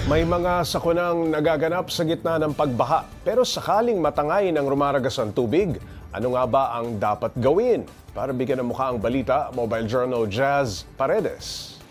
May mga sakunang nagaganap sa gitna ng pagbaha. Pero sakaling matangay ng rumaragas ang tubig, ano nga ba ang dapat gawin? Para bigyan ng mukha ang balita, Mobile Journal Jazz Paredes.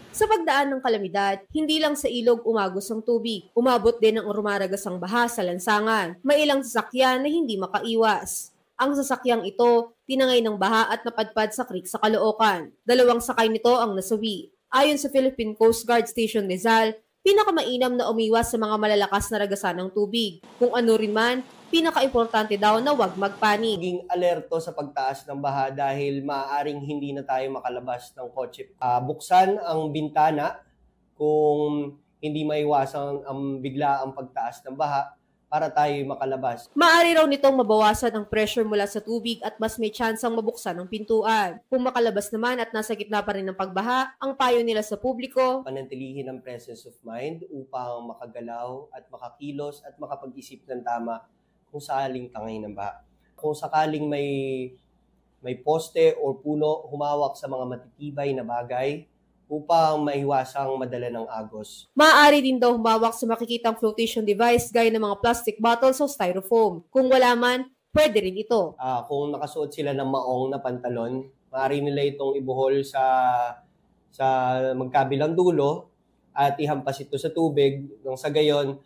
Sa pagdaan ng kalamidad, hindi lang sa ilog umagos ang tubig. Umabot din ang rumaragas ang baha sa lansangan. May ilang sasakyan na hindi makaiwas. Ang sasakyang ito, tinangay ng baha at napadpad sa creek sa Caloocan. 2 sakay nito ang nasawi. Ayon sa Philippine Coast Guard Station Rizal, pinakamainam na umiwas sa mga malalakas na ragasan ng tubig. Kung ano rin man, pinakaimportante daw na huwag magpanik. Maging alerto sa pagtaas ng baha dahil maaaring hindi na tayo makalabas ng kotse. Buksan ang bintana kung hindi maiwasan ang bigla ang pagtaas ng baha para tayo makalabas. Maaari raw nitong mabawasan ang pressure mula sa tubig at mas may tsansang mabuksan ang pintuan. Kung makalabas naman at nasa gitna pa rin ng pagbaha, ang payo nila sa publiko, panatilihin ang presence of mind upang makagalaw at makakilos at makapag-isip ng tama kung sakaling tangay ng baha. Kung sakaling may poste o puno, humawak sa mga matitibay na bagay upang maiwasang madala ng agos. Maaari din daw humawak sa makikitang flotation device gaya ng mga plastic bottles o styrofoam. Kung wala man, pwede rin ito. Kung nakasuot sila ng maong na pantalon, maaari nila itong ibuhol sa magkabilang dulo at ihampas ito sa tubig. Nang sa gayon,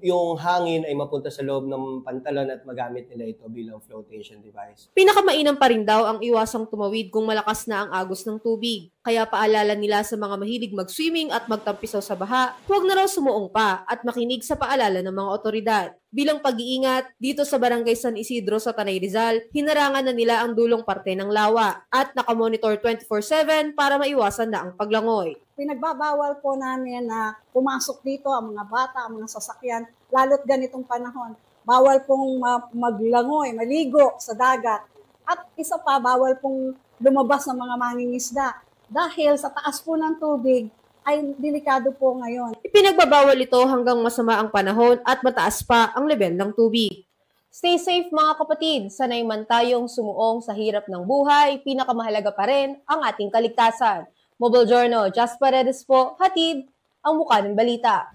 yung hangin ay mapunta sa loob ng pantalon at magamit nila ito bilang flotation device. Pinakamainam pa rin daw ang iwasang tumawid kung malakas na ang agos ng tubig. Kaya paalala nila sa mga mahilig mag-swimming at magtampisaw sa baha, huwag na raw sumuong pa at makinig sa paalala ng mga otoridad. Bilang pag-iingat, dito sa Barangay San Isidro sa Tanay Rizal, hinarangan na nila ang dulong parte ng lawa at nakamonitor 24/7 para maiwasan na ang paglangoy. Pinagbabawal po namin na pumasok dito ang mga bata, ang mga sasakyan, lalo't ganitong panahon. Bawal pong maglangoy, maligo sa dagat. At isa pa, bawal pong lumabas ng mga mangingisda. Dahil sa taas po ng tubig, ay delikado po ngayon. Ipinagbabawal ito hanggang masama ang panahon at mataas pa ang level ng tubig. Stay safe mga kapatid, sanay man tayong sumuong sa hirap ng buhay, pinakamahalaga pa rin ang ating kaligtasan. Mobile Journal, Jazz Paredes po, hatid ang mukha ng balita.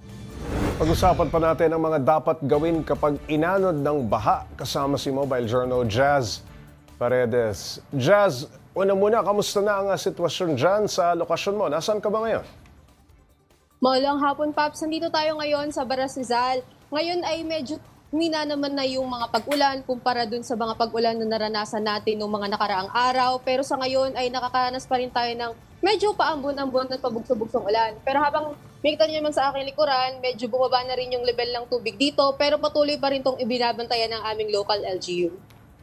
Pag-usapan pa natin ang mga dapat gawin kapag inanod ng baha kasama si Mobile Journal Jazz Paredes. Jazz, una muna, kamusta na ang sitwasyon dyan sa lokasyon mo? Nasaan ka ba ngayon? Maulang hapon, Paps. Nandito tayo ngayon sa Baras Rizal. Ngayon ay medyo humina naman na yung mga pag-ulan kumpara dun sa mga pag-ulan na naranasan natin noong mga nakaraang araw. Pero sa ngayon ay nakakaranas pa rin tayo ng medyo paambon-ambon at pabugso-bugsong ulan. Pero habang makita niyo naman sa aking likuran, medyo bumaba na rin yung level ng tubig dito. Pero patuloy pa rin itong ibinabantayan ng aming local LGU.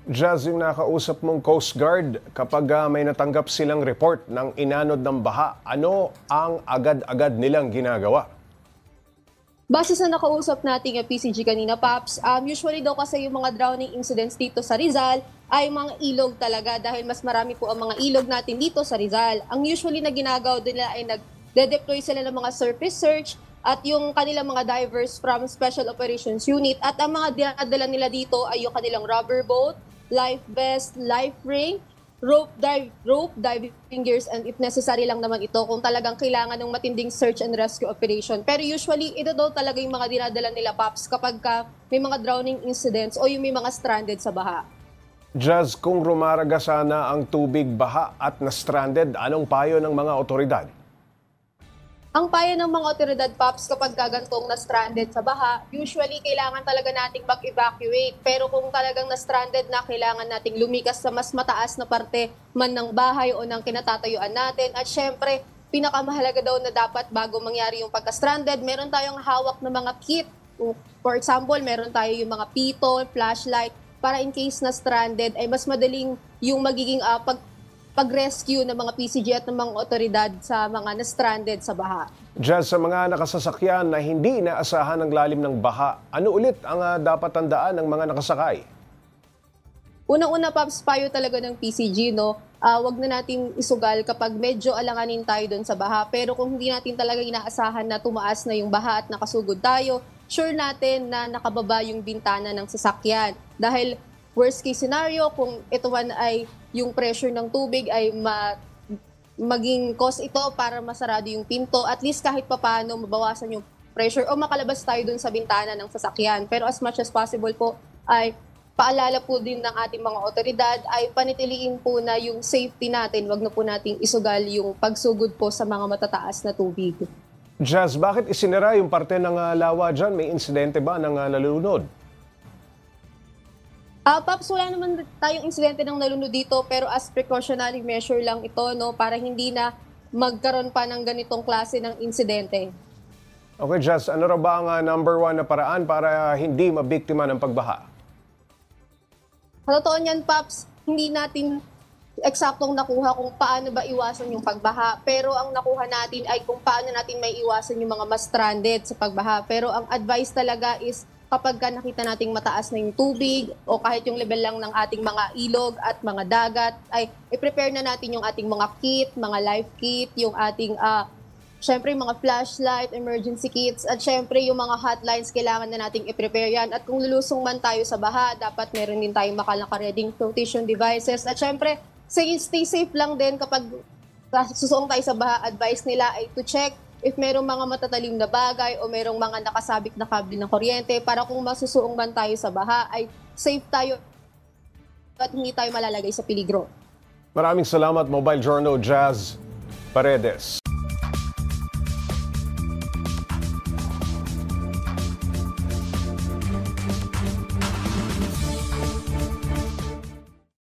Jazz, yung nakausap mong Coast Guard, kapag may natanggap silang report ng inanod ng baha, ano ang agad-agad nilang ginagawa? Base sa nakausap nating PCG kanina, Paps, usually daw kasi yung mga drowning incidents dito sa Rizal ay mga ilog talaga dahil mas marami po ang mga ilog natin dito sa Rizal. Ang usually na ginagawa nila ay nag-deploy sila ng mga surface search at yung kanilang mga divers from Special Operations Unit at ang mga dinadala nila dito ay yung kanilang rubber boat, life vest, life ring, rope diving gears, and if necessary lang naman ito kung talagang kailangan ng matinding search and rescue operation. Pero usually, ito daw talaga yung mga dinadala nila, Paps, kapag may mga drowning incidents o yung may mga stranded sa baha. Jazz, kung rumaraga sana ang tubig, baha at na-stranded, anong payo ng mga otoridad? Ang payo ng mga otoridad, Paps, kapag gagantong na-stranded sa baha, usually kailangan talaga nating mag-evacuate. Pero kung talagang na-stranded na, kailangan nating lumikas sa mas mataas na parte man ng bahay o ng kinatatayuan natin. At syempre, pinakamahalaga daw na dapat bago mangyari yung pagka-stranded, meron tayong hawak na mga kit. For example, meron tayo yung mga pito, flashlight, para in case na-stranded ay mas madaling yung magiging pag-rescue ng mga PCG at ng mga otoridad sa mga na-stranded sa baha. Jazz, sa mga nakasasakyan na hindi inaasahan ng lalim ng baha, ano ulit ang dapat tandaan ng mga nakasakay? Unang-una, Paps, payo talaga ng PCG, no? Wag na natin isugal kapag medyo alanganin tayo doon sa baha. Pero kung hindi natin talaga inaasahan na tumaas na yung baha at nakasugod tayo, sure natin na nakababa yung bintana ng sasakyan. Dahil worst case scenario, kung ito man ay yung pressure ng tubig ay maging cause ito para masarado yung pinto. At least kahit papaano mabawasan yung pressure o makalabas tayo dun sa bintana ng sasakyan. Pero as much as possible po ay paalala po din ng ating mga otoridad ay panitiliin po na yung safety natin. Wag na po nating isugal yung pagsugod po sa mga matataas na tubig. Jazz, bakit isinara yung parte ng lawa dyan? May insidente ba ng nalulunod? Paps, wala naman tayong insidente ng nalunod dito pero as precautionary measure lang ito, no, para hindi na magkaroon pa ng ganitong klase ng insidente. Okay, Jazz, ano raw ba ang number 1 na paraan para hindi mabiktima ng pagbaha? Sa totoo niyan, Paps, hindi natin eksaktong nakuha kung paano ba iwasan yung pagbaha. Pero ang nakuha natin ay kung paano natin may iwasan yung mga mas stranded sa pagbaha. Pero ang advice talaga is kapag nakita nating mataas na yung tubig o kahit yung level lang ng ating mga ilog at mga dagat, ay i-prepare na natin yung ating mga kit, mga life kit, yung ating syempre yung mga flashlight, emergency kits, at syempre yung mga hotlines, kailangan na nating i-prepare yan. At kung lulusong man tayo sa baha, dapat meron din tayong nakareading flotation devices. At syempre, stay safe lang din kapag susuong tayo sa baha, advice nila ay to check if merong mga matatalim na bagay o merong mga nakasabik na kable ng kuryente para kung masusuong man tayo sa baha, ay safe tayo at hindi tayo malalagay sa peligro. Maraming salamat, Mobile Journal Jazz Paredes.